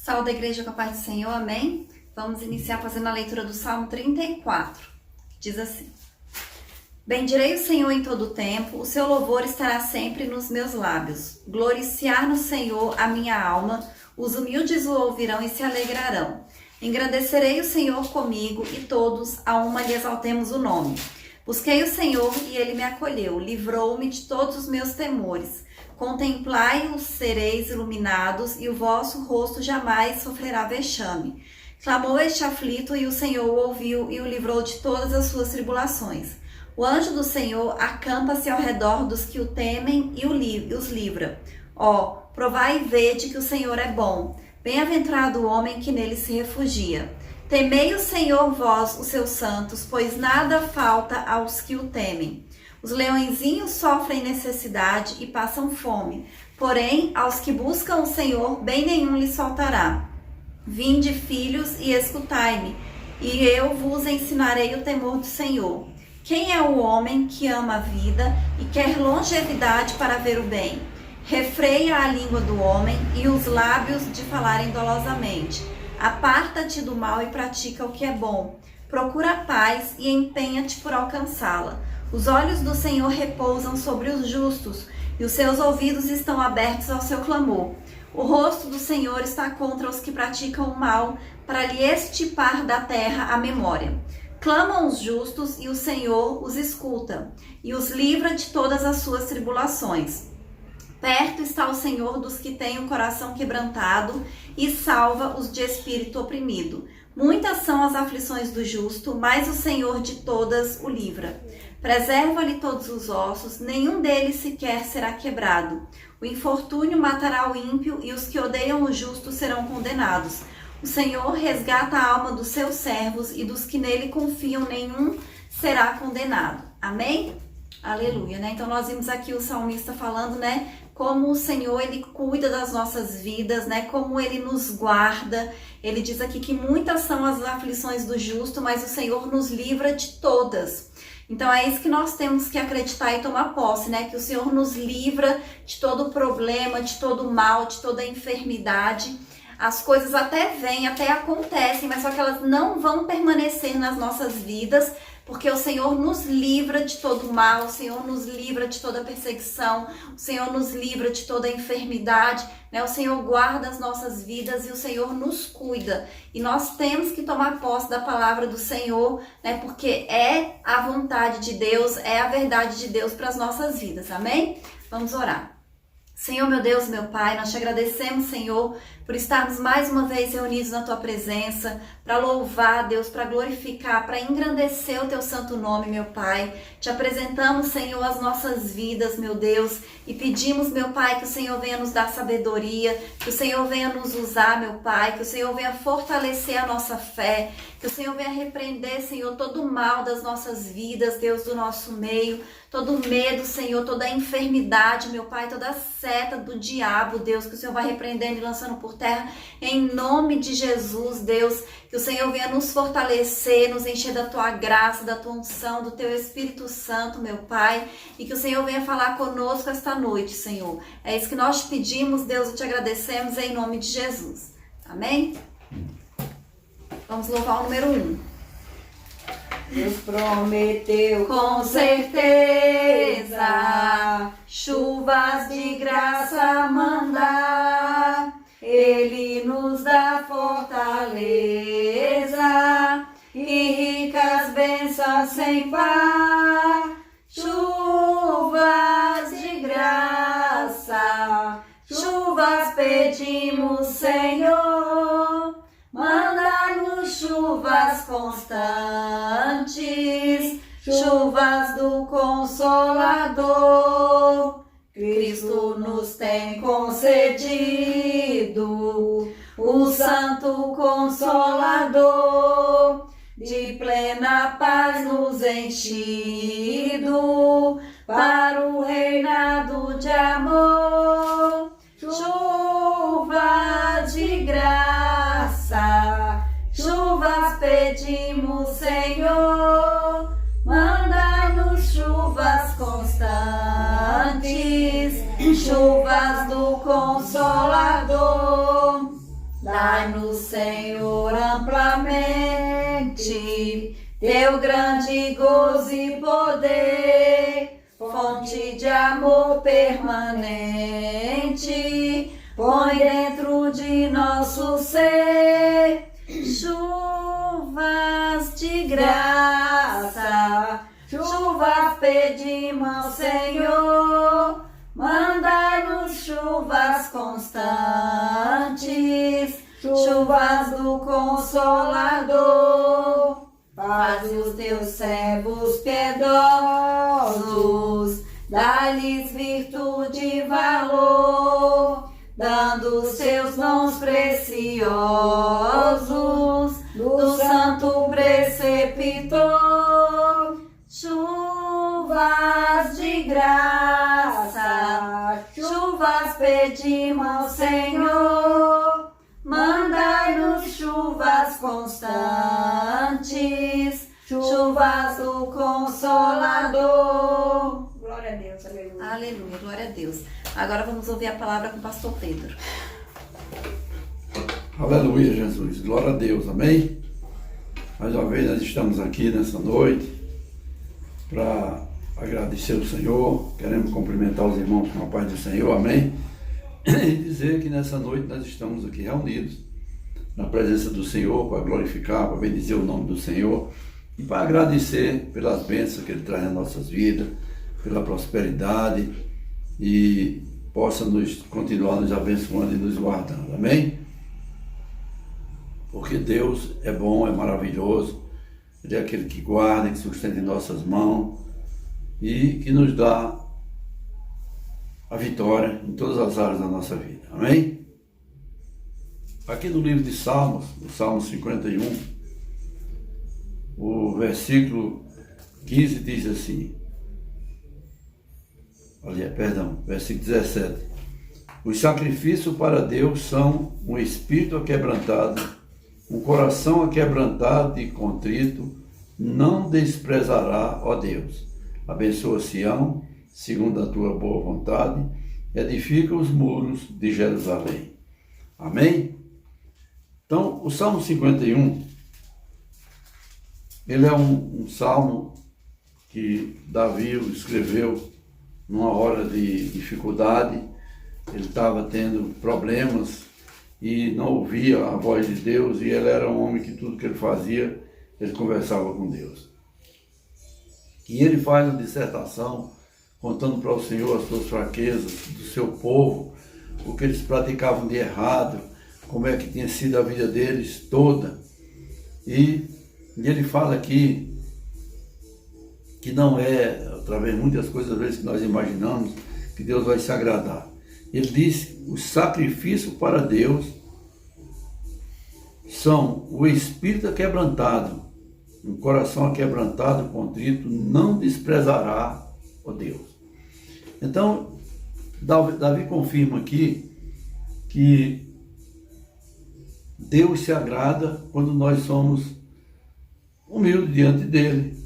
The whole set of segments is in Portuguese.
Saúde a igreja com a paz do Senhor, amém? Vamos iniciar fazendo a leitura do Salmo 34. Diz assim: Bendirei o Senhor em todo o tempo, o seu louvor estará sempre nos meus lábios. Glorificar no Senhor a minha alma, os humildes o ouvirão e se alegrarão. Engrandecerei o Senhor comigo e todos a uma lhe exaltemos o nome. Busquei o Senhor e ele me acolheu, livrou-me de todos os meus temores. Contemplai-o, sereis iluminados, e o vosso rosto jamais sofrerá vexame. Clamou este aflito, e o Senhor o ouviu e o livrou de todas as suas tribulações. O anjo do Senhor acampa-se ao redor dos que o temem e os livra. Ó, provai e vede que o Senhor é bom. Bem-aventurado o homem que nele se refugia. Temei o Senhor, vós, os seus santos, pois nada falta aos que o temem. Os leõezinhos sofrem necessidade e passam fome, porém, aos que buscam o Senhor, bem nenhum lhes faltará. Vinde, filhos, e escutai-me, e eu vos ensinarei o temor do Senhor. Quem é o homem que ama a vida e quer longevidade para ver o bem? Refreia a língua do homem e os lábios de falarem dolosamente. Aparta-te do mal e pratica o que é bom. Procura a paz e empenha-te por alcançá-la. Os olhos do Senhor repousam sobre os justos, e os seus ouvidos estão abertos ao seu clamor. O rosto do Senhor está contra os que praticam o mal, para lhe extirpar da terra a memória. Clamam os justos, e o Senhor os escuta, e os livra de todas as suas tribulações. Perto está o Senhor dos que têm o coração quebrantado, e salva os de espírito oprimido. Muitas são as aflições do justo, mas o Senhor de todas o livra. Preserva-lhe todos os ossos, nenhum deles sequer será quebrado. O infortúnio matará o ímpio, e os que odeiam o justo serão condenados. O Senhor resgata a alma dos seus servos, e dos que nele confiam nenhum será condenado. Amém? Aleluia, né? Então nós vimos aqui o salmista falando, né? Como o Senhor, ele cuida das nossas vidas, né? Como ele nos guarda. Ele diz aqui que muitas são as aflições do justo, mas o Senhor nos livra de todas. Então é isso que nós temos que acreditar e tomar posse, né? Que o Senhor nos livra de todo problema, de todo mal, de toda enfermidade. As coisas até vêm, até acontecem, mas só que elas não vão permanecer nas nossas vidas, porque o Senhor nos livra de todo mal, o Senhor nos livra de toda perseguição, o Senhor nos livra de toda enfermidade, né? O Senhor guarda as nossas vidas e o Senhor nos cuida. E nós temos que tomar posse da palavra do Senhor, né? Porque é a vontade de Deus, é a verdade de Deus para as nossas vidas, amém? Vamos orar. Senhor, meu Deus, meu Pai, nós te agradecemos, Senhor, por estarmos mais uma vez reunidos na Tua presença, para louvar, Deus, para glorificar, para engrandecer o Teu santo nome, meu Pai. Te apresentamos, Senhor, as nossas vidas, meu Deus, e pedimos, meu Pai, que o Senhor venha nos dar sabedoria, que o Senhor venha nos usar, meu Pai, que o Senhor venha fortalecer a nossa fé, que o Senhor venha repreender, Senhor, todo o mal das nossas vidas, Deus, do nosso meio, todo medo, Senhor, toda enfermidade, meu Pai, toda seta do diabo, Deus, que o Senhor vai repreendendo e lançando por terra, em nome de Jesus, Deus, que o Senhor venha nos fortalecer, nos encher da Tua graça, da Tua unção, do Teu Espírito Santo, meu Pai, e que o Senhor venha falar conosco esta noite, Senhor. É isso que nós te pedimos, Deus, e te agradecemos em nome de Jesus. Amém? Vamos louvar o número 1. Deus prometeu Com certeza, chuvas de graça mandar, Ele nos dá fortaleza e ricas bênçãos sem par. Chuvas de graça, chuvas pedimos, Senhor, manda-nos chuvas constantes, chuvas do Consolador. Cristo nos tem concedido o Santo Consolador, de plena paz nos enchido para o reinado de amor. Chuvas de graça, chuvas pedimos, Senhor, manda-nos chuvas constantes, chuvas do Consolador. Dai-nos, Senhor, amplamente teu grande gozo e poder, fonte de amor permanente, põe dentro de nosso ser chuvas de graça, chuvas pedimos ao Senhor, mandai-nos chuvas constantes, chuvas do Consolador. Faz os teus servos piedosos, dá-lhes virtude e valor, dando os teus dons preciosos do santo preceptor. Chuvas de graça, chuvas pedimos ao Senhor, mandai-nos chuvas constantes, chuvas do Consolador. Glória a Deus, aleluia. Aleluia, glória a Deus. Agora vamos ouvir a palavra com o pastor Pedro. Aleluia, Jesus. Glória a Deus, amém? Mais uma vez nós estamos aqui nessa noite para agradecer o Senhor. Queremos cumprimentar os irmãos com a paz do Senhor, amém? E dizer que nessa noite nós estamos aqui reunidos na presença do Senhor para glorificar, para bendizer o nome do Senhor e para agradecer pelas bênçãos que Ele traz nas nossas vidas, pela prosperidade e possa continuar nos abençoando e nos guardando, amém? Porque Deus é bom, é maravilhoso, Ele é aquele que guarda, que sustenta em nossas mãos e que nos dá a vitória em todas as áreas da nossa vida, amém? Aqui no livro de Salmos, o Salmo 51, o versículo 15 diz assim, versículo 17: os sacrifícios para Deus são um espírito aquebrantado, um coração aquebrantado e contrito, não desprezará, ó Deus. Abençoa Sião, segundo a tua boa vontade, edifica os muros de Jerusalém. Amém? Então, o Salmo 51, ele é um salmo que Davi escreveu numa hora de dificuldade. Ele estava tendo problemas e não ouvia a voz de Deus, e ele era um homem que tudo que ele fazia, ele conversava com Deus. E ele faz uma dissertação contando para o Senhor as suas fraquezas, do seu povo, o que eles praticavam de errado, como é que tinha sido a vida deles toda. E ele fala aqui que não é, através de muitas coisas às vezes que nós imaginamos, que Deus vai se agradar. Ele diz: o sacrifício para Deus são o espírito aquebrantado, um coração aquebrantado, contrito, não desprezará, ó Deus. Então, Davi confirma aqui que Deus se agrada quando nós somos humildes diante dele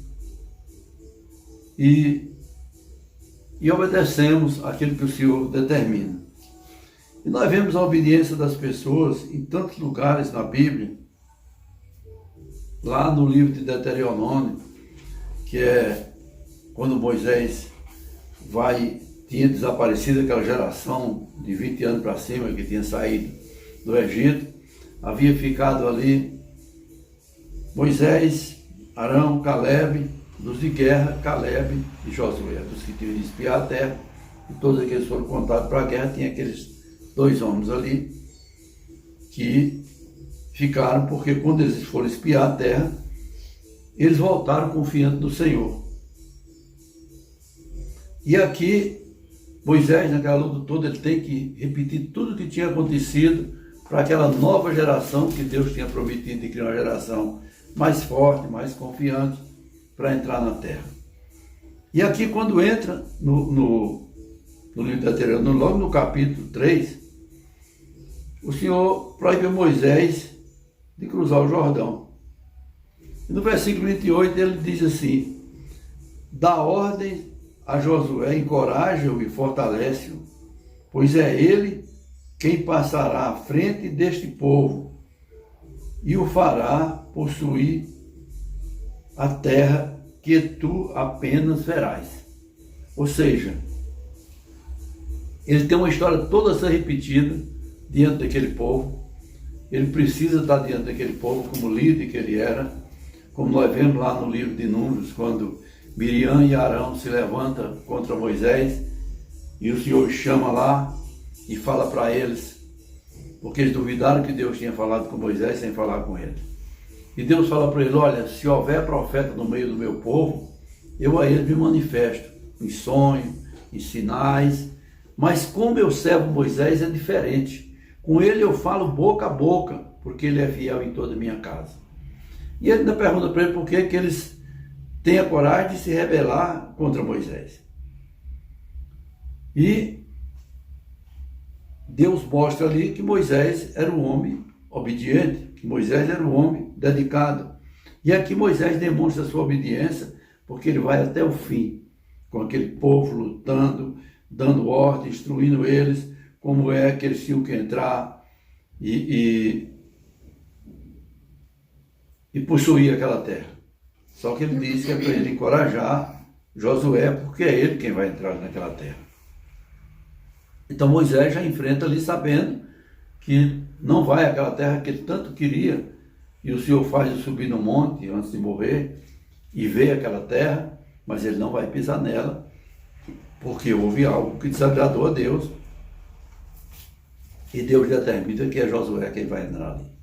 e obedecemos aquilo que o Senhor determina. E nós vemos a obediência das pessoas em tantos lugares na Bíblia, lá no livro de Deuteronômio, que é quando Moisés tinha desaparecido aquela geração de 20 anos para cima que tinha saído do Egito. Havia ficado ali Moisés, Arão, Caleb, dos de guerra, Caleb e Josué, dos que tinham de espiar a terra, e todos aqueles foram contados para a guerra. Tinha aqueles 2 homens ali que ficaram, porque quando eles foram espiar a terra, eles voltaram confiando no Senhor. E aqui, Moisés, naquela luta toda, ele tem que repetir tudo o que tinha acontecido para aquela nova geração que Deus tinha prometido de criar uma geração mais forte, mais confiante, para entrar na terra. E aqui, quando entra no livro da Deuteronômio, logo no capítulo 3, o Senhor proíbe Moisés de cruzar o Jordão. E no versículo 28 ele diz assim: dá ordem a Josué, encoraja-o e fortalece-o, pois é ele quem passará à frente deste povo e o fará possuir a terra que tu apenas verás. Ou seja, ele tem uma história toda a ser repetida diante daquele povo. Ele precisa estar diante daquele povo como líder que ele era, como nós vemos lá no livro de Números, quando Miriam e Arão se levantam contra Moisés e o Senhor chama lá e fala para eles, porque eles duvidaram que Deus tinha falado com Moisés sem falar com ele. E Deus fala para ele: olha, se houver profeta no meio do meu povo, eu a ele me manifesto em sonho, em sinais, mas com meu servo Moisés é diferente. Com ele eu falo boca a boca, porque ele é fiel em toda a minha casa. E ele ainda pergunta para ele por que eles têm a coragem de se rebelar contra Moisés. E Deus mostra ali que Moisés era um homem obediente, que Moisés era um homem dedicado. E aqui Moisés demonstra a sua obediência, porque ele vai até o fim, com aquele povo lutando, dando ordem, instruindo eles, como é que eles tinham que entrar e possuir aquela terra. Só que ele disse que é para ele encorajar Josué, porque é ele quem vai entrar naquela terra. Então Moisés já enfrenta ali sabendo que não vai àquela terra que ele tanto queria, e o Senhor faz ele subir no monte antes de morrer e ver aquela terra, mas ele não vai pisar nela, porque houve algo que desagradou a Deus, e Deus determina que é Josué quem vai entrar ali.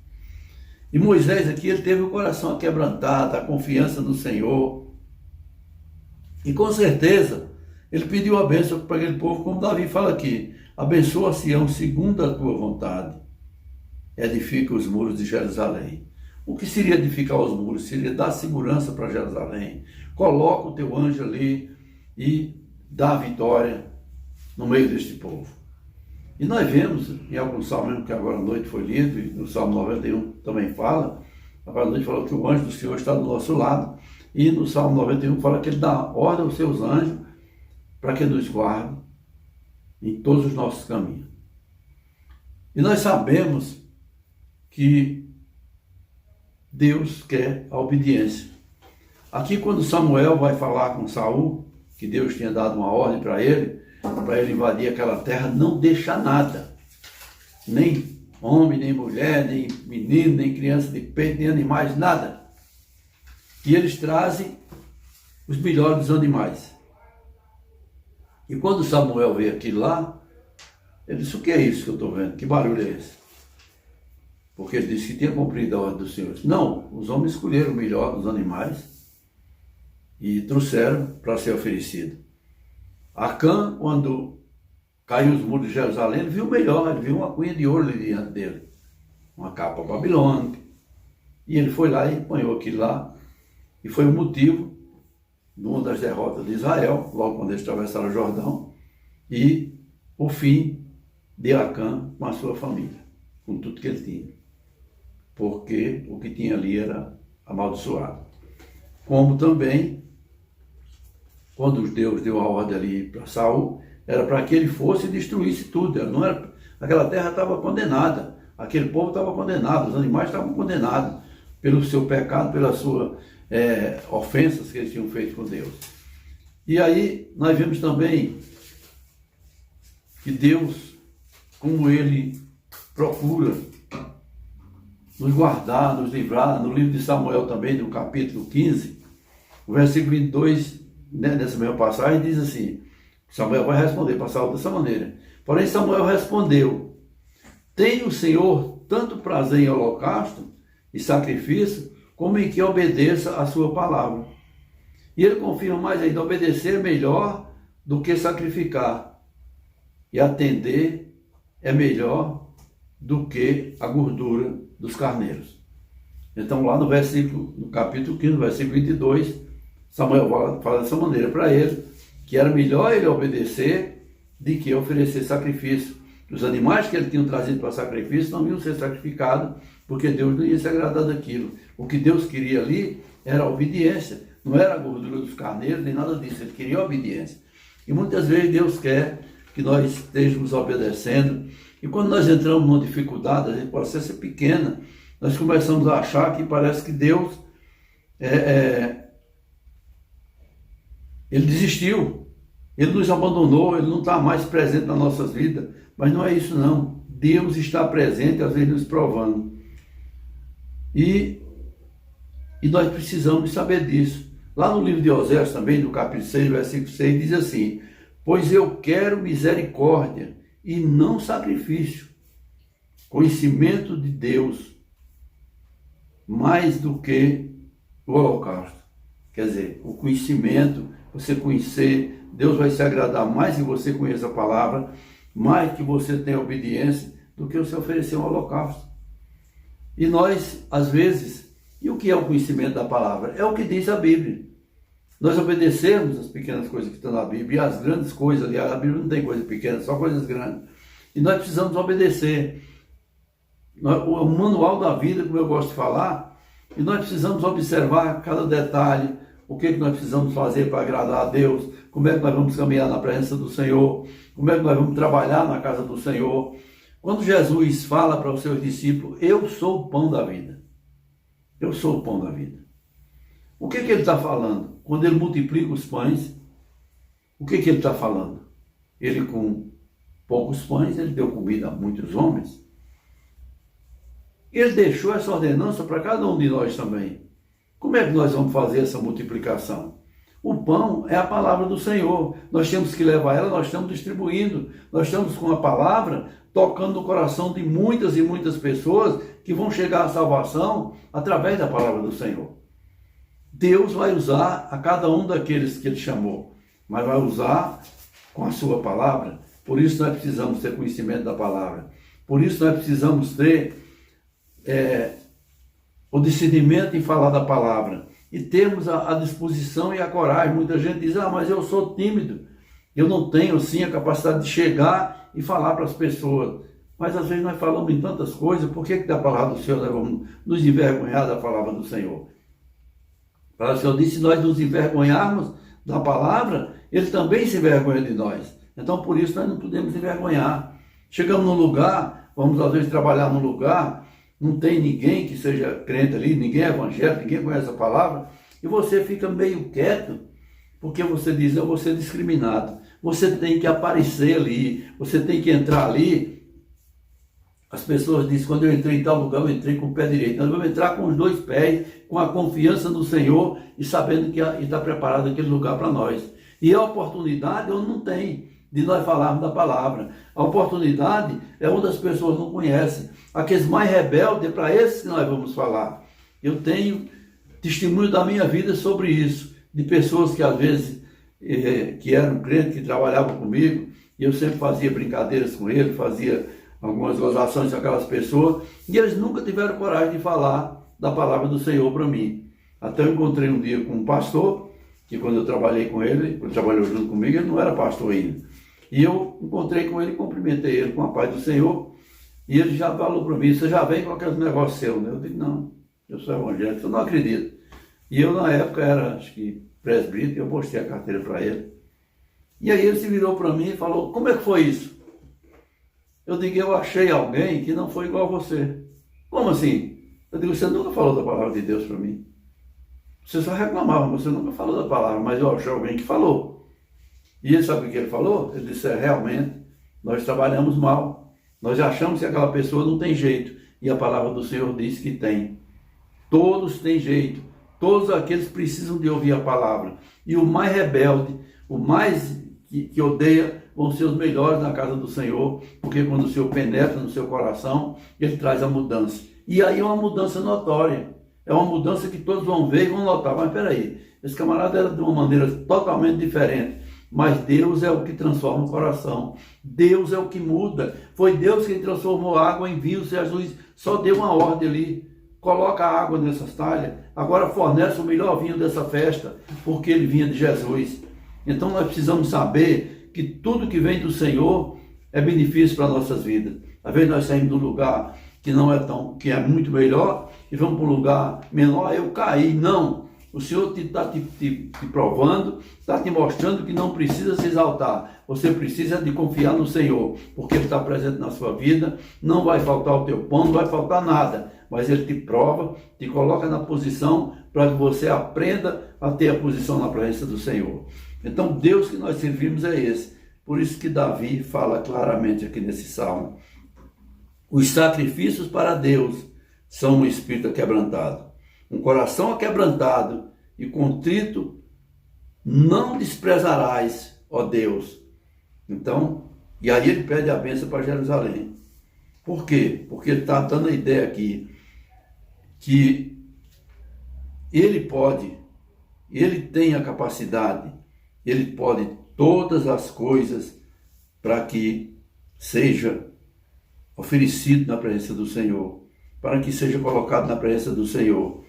E Moisés aqui, ele teve o coração aquebrantado, a confiança no Senhor, e com certeza ele pediu a bênção para aquele povo, como Davi fala aqui: abençoa Sião segundo a tua vontade, edifica os muros de Jerusalém. O que seria edificar os muros? Seria dar segurança para Jerusalém. Coloca o teu anjo ali e dá a vitória no meio deste povo. E nós vemos em alguns salmos, que agora à noite foi lido, e no Salmo 91 também fala, agora à noite falou que o anjo do Senhor está do nosso lado, e no Salmo 91 fala que ele dá ordem aos seus anjos para que nos guardem em todos os nossos caminhos. E nós sabemos que Deus quer a obediência. Aqui quando Samuel vai falar com Saul, que Deus tinha dado uma ordem para ele invadir aquela terra, não deixa nada, nem homem, nem mulher, nem menino, nem criança de peito, nem animais, nada. E eles trazem os melhores dos animais. E quando Samuel vê aquilo lá, ele disse: o que é isso que eu estou vendo? Que barulho é esse? Porque ele disse que tinha cumprido a ordem do Senhor. Não, os homens escolheram o melhor dos animais e trouxeram para ser oferecido. Acã, quando caiu os muros de Jerusalém, ele viu o melhor, ele viu uma cunha de ouro ali diante dele, uma capa babilônica. E ele foi lá e apanhou aquilo lá, e foi o motivo de uma das derrotas de Israel, logo quando eles atravessaram o Jordão, e o fim de Acã com a sua família, com tudo que ele tinha. Porque o que tinha ali era amaldiçoado. Como também, quando Deus deu a ordem ali para Saul, era para que ele fosse e destruísse tudo. Não era, aquela terra estava condenada, aquele povo estava condenado, os animais estavam condenados pelo seu pecado, pelas suas ofensas que eles tinham feito com Deus. E aí nós vemos também que Deus, como ele procura nos guardar, nos livrar, no livro de Samuel também, no capítulo 15, o versículo 22, nessa mesma passagem, diz assim: Samuel vai responder para Saul dessa maneira: porém Samuel respondeu: tem o Senhor tanto prazer em holocausto e sacrifício, como em que obedeça a sua palavra. E ele confirma mais ainda: obedecer é melhor do que sacrificar, e atender é melhor do que a gordura dos carneiros. Então lá no capítulo 15, versículo 22, Samuel fala dessa maneira para ele, que era melhor ele obedecer do que oferecer sacrifício. Os animais que ele tinha trazido para sacrifício não iam ser sacrificados, porque Deus não ia se agradar daquilo. O que Deus queria ali era a obediência, não era a gordura dos carneiros, nem nada disso, ele queria a obediência. E muitas vezes Deus quer que nós estejamos obedecendo. E quando nós entramos numa dificuldade, a gente pode ser pequena, nós começamos a achar que parece que Deus ele desistiu, ele nos abandonou, ele não está mais presente nas nossas vidas. Mas não é isso não. Deus está presente, às vezes nos provando. E nós precisamos saber disso. Lá no livro de Oséias também, no capítulo 6, versículo 6, diz assim: pois eu quero misericórdia e não sacrifício, conhecimento de Deus mais do que o holocausto. Quer dizer, o conhecimento, você conhecer, Deus vai se agradar mais que você conheça a palavra, mais que você tenha obediência, do que você oferecer um holocausto. E nós, às vezes, e o que é o conhecimento da palavra? É o que diz a Bíblia. Nós obedecemos as pequenas coisas que estão na Bíblia, e as grandes coisas, aliás, a Bíblia não tem coisas pequenas, só coisas grandes. E nós precisamos obedecer. O manual da vida, como eu gosto de falar, e nós precisamos observar cada detalhe, o que nós precisamos fazer para agradar a Deus, como é que nós vamos caminhar na presença do Senhor, como é que nós vamos trabalhar na casa do Senhor. Quando Jesus fala para os seus discípulos, eu sou o pão da vida. Eu sou o pão da vida. O que ele está falando? Quando ele multiplica os pães, o que ele está falando? Ele, com poucos pães, ele deu comida a muitos homens. Ele deixou essa ordenança para cada um de nós também. Como é que nós vamos fazer essa multiplicação? O pão é a palavra do Senhor. Nós temos que levar ela, nós estamos distribuindo. Nós estamos com a palavra tocando no coração de muitas e muitas pessoas que vão chegar à salvação através da palavra do Senhor. Deus vai usar a cada um daqueles que Ele chamou, mas vai usar com a sua palavra. Por isso nós precisamos ter conhecimento da palavra. Por isso nós precisamos ter o discernimento em falar da palavra. E termos a disposição e a coragem. Muita gente diz, mas eu sou tímido. Eu não tenho, sim, a capacidade de chegar e falar para as pessoas. Mas às vezes nós falamos em tantas coisas, por que da palavra do Senhor nós vamos nos envergonhar da palavra do Senhor? A palavra do Senhor diz, se nós nos envergonharmos da palavra, Ele também se envergonha de nós. Então por isso nós não podemos envergonhar. Chegamos num lugar, vamos às vezes trabalhar num lugar, não tem ninguém que seja crente ali, ninguém é evangélico, ninguém conhece a palavra, e você fica meio quieto, porque você diz, eu vou ser discriminado. Você tem que aparecer ali, você tem que entrar ali. As pessoas dizem, quando eu entrei em tal lugar, eu entrei com o pé direito. Nós vamos entrar com os dois pés, com a confiança no Senhor e sabendo que está preparado aquele lugar para nós. E a oportunidade eu não tenho de nós falarmos da palavra. A oportunidade é onde as pessoas não conhecem. Aqueles mais rebeldes, é para esses que nós vamos falar. Eu tenho testemunho da minha vida sobre isso, de pessoas que às vezes que eram crentes, que trabalhavam comigo, e eu sempre fazia brincadeiras com eles, fazia algumas gozações com aquelas pessoas, e eles nunca tiveram coragem de falar da palavra do Senhor para mim. Até eu encontrei um dia com um pastor, que quando eu trabalhei com ele, quando trabalhou junto comigo, ele não era pastor ainda. E eu encontrei com ele e cumprimentei ele com a paz do Senhor, e ele já falou para mim, você já vem com aqueles negócios seus, né? Eu disse, não, eu sou evangélico, eu não acredito. E eu na época era, acho que, presbítero, eu mostrei a carteira para ele. E aí ele se virou para mim e falou, como é que foi isso? Eu digo, eu achei alguém que não foi igual a você. Como assim? Eu digo, você nunca falou da palavra de Deus para mim. Você só reclamava, você nunca falou da palavra, mas eu achei alguém que falou. E ele sabe o que ele falou? Ele disse, realmente, nós trabalhamos mal. Nós achamos que aquela pessoa não tem jeito. E a palavra do Senhor diz que tem. Todos têm jeito. Todos aqueles precisam de ouvir a palavra. E o mais rebelde, o mais que odeia, vão ser os melhores na casa do Senhor, porque quando o Senhor penetra no seu coração, Ele traz a mudança. E aí é uma mudança notória. É uma mudança que todos vão ver e vão notar. Mas peraí, esse camarada era de uma maneira totalmente diferente. Mas Deus é o que transforma o coração. Deus é o que muda. Foi Deus quem transformou a água em vinho. Jesus só deu uma ordem ali. Coloca a água nessas talhas. Agora fornece o melhor vinho dessa festa, porque ele vinha de Jesus. Então nós precisamos saber que tudo que vem do Senhor é benefício para nossas vidas. Às vezes nós saímos de um lugar que não é tão, que é muito melhor, e vamos para um lugar menor, eu caí. Não. O Senhor está te provando, está te mostrando que não precisa se exaltar. Você precisa de confiar no Senhor, porque Ele está presente na sua vida. Não vai faltar o teu pão, não vai faltar nada. Mas Ele te prova, te coloca na posição para que você aprenda a ter a posição na presença do Senhor. Então, Deus que nós servimos é esse. Por isso que Davi fala claramente aqui nesse salmo. Os sacrifícios para Deus são um espírito quebrantado. Um coração aquebrantado e contrito não desprezarás, ó Deus. Então, e aí ele pede a bênção para Jerusalém. Por quê? Porque ele está dando a ideia aqui que ele pode, ele tem a capacidade, ele pode todas as coisas para que seja oferecido na presença do Senhor, para que seja colocado na presença do Senhor.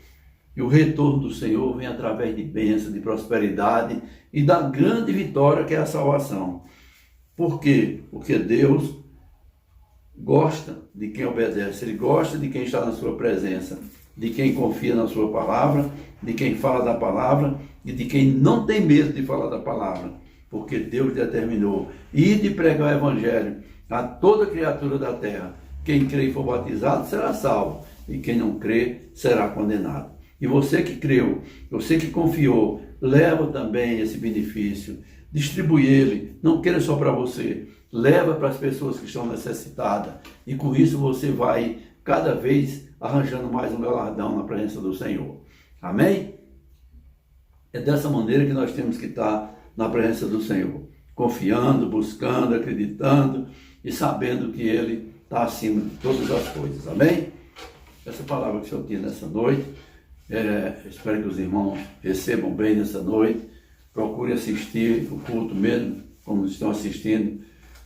E o retorno do Senhor vem através de bênção, de prosperidade e da grande vitória que é a salvação. Por quê? Porque Deus gosta de quem obedece, Ele gosta de quem está na sua presença, de quem confia na sua palavra, de quem fala da palavra e de quem não tem medo de falar da palavra. Porque Deus determinou ir de pregar o Evangelho a toda criatura da terra. Quem crê e for batizado será salvo, e quem não crê será condenado. E você que creu, você que confiou, leva também esse benefício, distribui ele, não queira só para você, leva para as pessoas que estão necessitadas, e com isso você vai cada vez arranjando mais um galardão na presença do Senhor. Amém? É dessa maneira que nós temos que estar na presença do Senhor, confiando, buscando, acreditando e sabendo que Ele está acima de todas as coisas. Amém? Essa palavra que o Senhor tinha nessa noite, espero que os irmãos recebam bem nessa noite. Procure assistir o culto mesmo, como estão assistindo,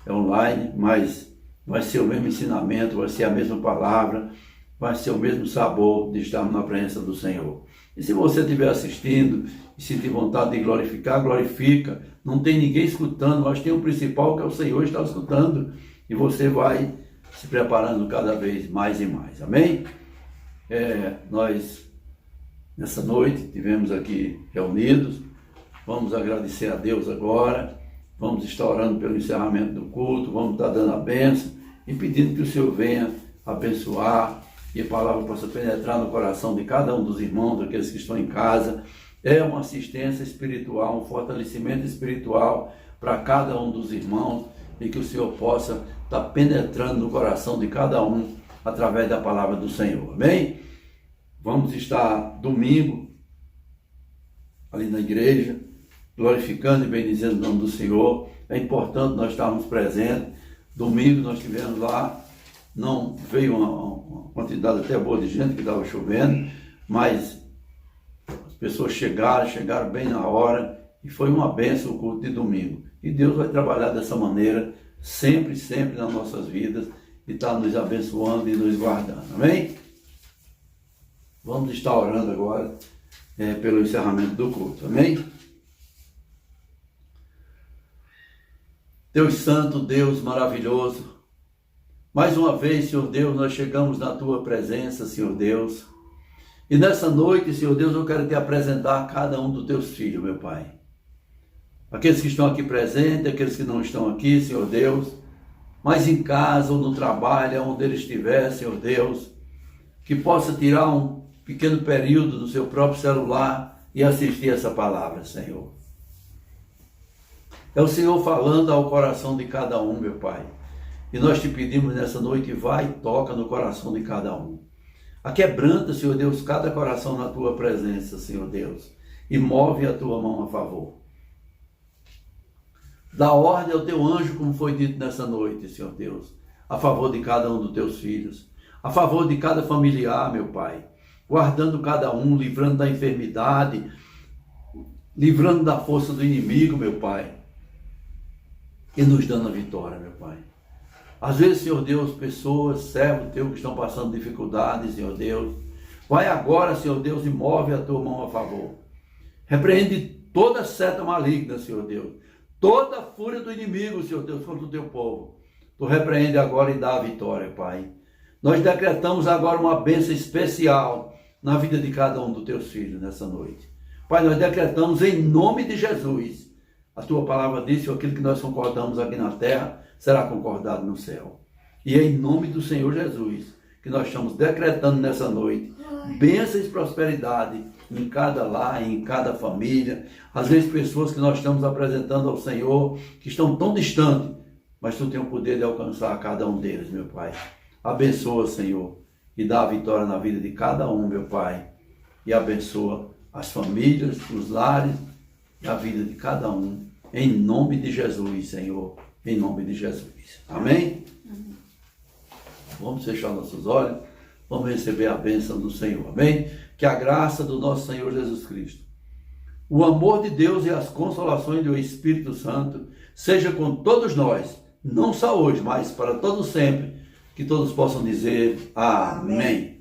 online, mas vai ser o mesmo ensinamento, vai ser a mesma palavra, vai ser o mesmo sabor de estarmos na presença do Senhor. E se você estiver assistindo e sentir vontade de glorificar, glorifica. Não tem ninguém escutando, mas tem o principal que é o Senhor está escutando. E você vai se preparando cada vez mais e mais. Amém? Nós, nessa noite, tivemos aqui reunidos. Vamos agradecer a Deus agora. Vamos estar orando pelo encerramento do culto. Vamos estar dando a bênção e pedindo que o Senhor venha abençoar e a palavra possa penetrar no coração de cada um dos irmãos, daqueles que estão em casa. É uma assistência espiritual, um fortalecimento espiritual para cada um dos irmãos e que o Senhor possa estar penetrando no coração de cada um através da palavra do Senhor. Amém? Vamos estar domingo ali na igreja, glorificando e bendizendo o nome do Senhor. É importante nós estarmos presentes. Domingo nós estivemos lá, não veio uma quantidade até boa de gente, que estava chovendo, mas as pessoas chegaram bem na hora e foi uma bênção o culto de domingo. E Deus vai trabalhar dessa maneira sempre, sempre nas nossas vidas e está nos abençoando e nos guardando. Amém? Vamos estar orando agora pelo encerramento do culto. Amém? Deus Santo, Deus maravilhoso, mais uma vez, Senhor Deus, nós chegamos na Tua presença, Senhor Deus. E nessa noite, Senhor Deus, eu quero te apresentar a cada um dos Teus filhos, meu Pai. Aqueles que estão aqui presentes, aqueles que não estão aqui, Senhor Deus. Mas em casa ou no trabalho, onde ele estiver, Senhor Deus. Que possa tirar um pequeno período do seu próprio celular e assistir essa palavra, Senhor. É o Senhor falando ao coração de cada um, meu Pai. E nós te pedimos nessa noite, vai e toca no coração de cada um. Aquebranta, Senhor Deus, cada coração na Tua presença, Senhor Deus. E move a Tua mão a favor. Dá ordem ao Teu anjo, como foi dito nessa noite, Senhor Deus. A favor de cada um dos Teus filhos. A favor de cada familiar, meu Pai. Guardando cada um, livrando da enfermidade. Livrando da força do inimigo, meu Pai. E nos dando a vitória, meu Pai. Às vezes, Senhor Deus, pessoas, servos Teus que estão passando dificuldades, Senhor Deus. Vai agora, Senhor Deus, e move a Tua mão a favor. Repreende toda seta maligna, Senhor Deus. Toda a fúria do inimigo, Senhor Deus, contra o Teu povo. Tu repreende agora e dá a vitória, Pai. Nós decretamos agora uma bênção especial na vida de cada um dos Teus filhos nessa noite. Pai, nós decretamos em nome de Jesus. A tua palavra diz que aquilo que nós concordamos aqui na terra será concordado no céu. E é em nome do Senhor Jesus que nós estamos decretando nessa noite bênçãos e prosperidade em cada lar, em cada família. Às vezes pessoas que nós estamos apresentando ao Senhor, que estão tão distantes, mas tu tem o poder de alcançar cada um deles, meu Pai. Abençoa, Senhor, e dá a vitória na vida de cada um, meu Pai. E abençoa as famílias, os lares e a vida de cada um. Em nome de Jesus, Senhor. Em nome de Jesus. Amém? Vamos fechar nossos olhos. Vamos receber a bênção do Senhor. Amém? Que a graça do nosso Senhor Jesus Cristo, o amor de Deus e as consolações do Espírito Santo seja com todos nós, não só hoje, mas para todos sempre. Que todos possam dizer amém.